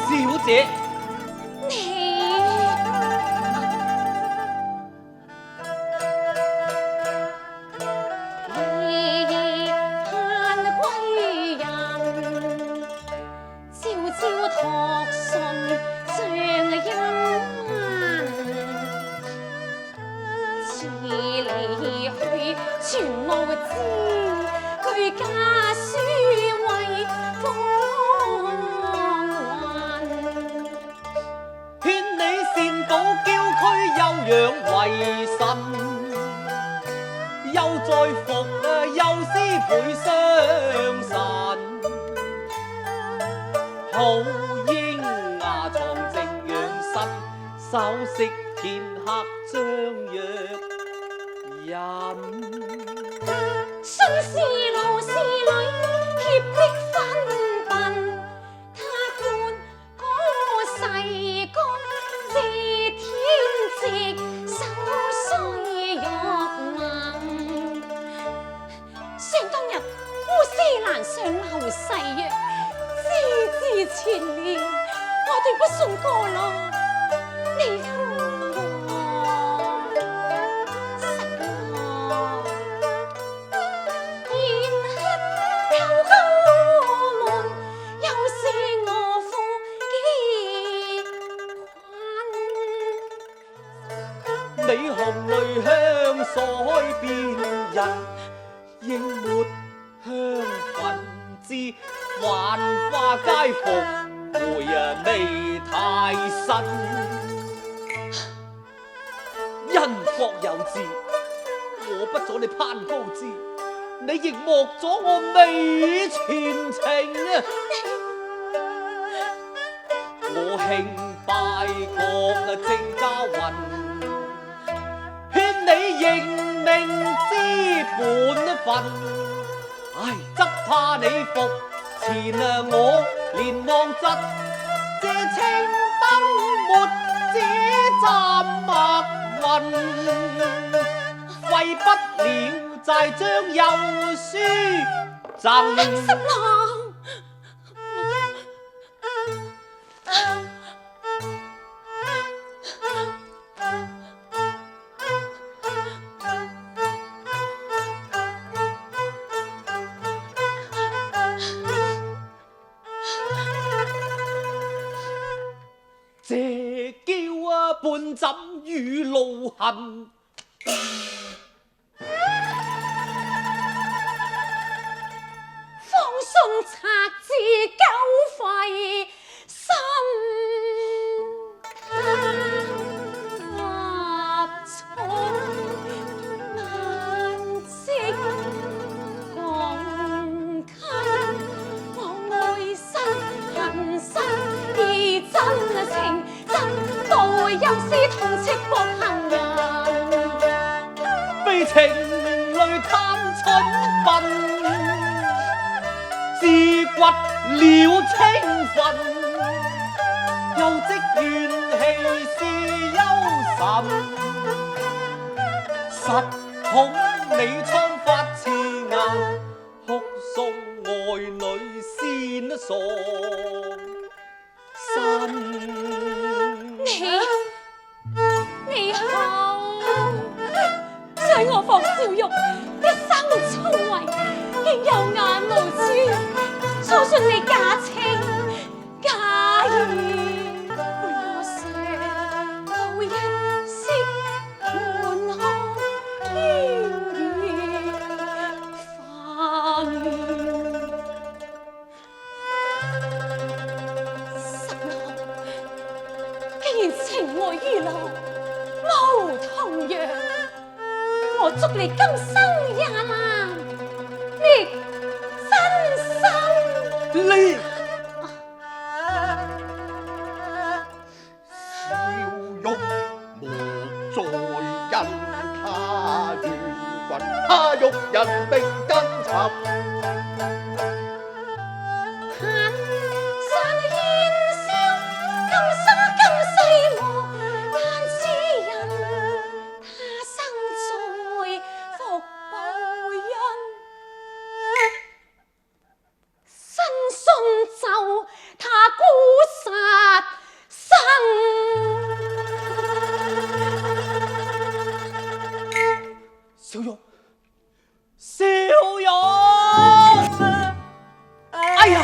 小姐，你盼歸人，朝朝託信上恩辭離去全無知，居家書為方運。勸你善保嬌軀休養為神。又在服幼師倍傷神，好應牙床靜養身，守息片刻將若人。信是勞是女，脅迫分笨，他觀嗰世公自天直，手雖玉能。想當日烏絲蘭上流誓約，枝枝纏連，我斷不信過路，你負我實我。宴客求高門，又是我負幾困。你紅淚香腮邊人，應抹香粉枝，還花皆復回味太新。因國有志，我不阻你攀高枝，你亦莫阻我美傳情啊！我慶拜國正家運，勸你認命知本分。唉，則怕你服前我連望疾，這青燈沒只暫默雲，廢不了債將又書贈。十郎。這嬌半枕雨露痕，方信拆字久費心，納重難釋共給我愛身恨身，而真情真道又是同戚薄行人，非情淚貪春分。自掘了清分，又積怨氣是憂愁，實恐你蒼髮刺硬，哭訴愛女先喪身。你好，想我霍小玉一生粗為，竟有眼無珠，錯信你假情假意，陪我上到一息滿腔怨意翻。既然情愛於路無同樣，我祝你今生也難覓真心。你小玉莫再因他怨憤，他欲人並根尋。他孤身小玉，小玉，哎呀！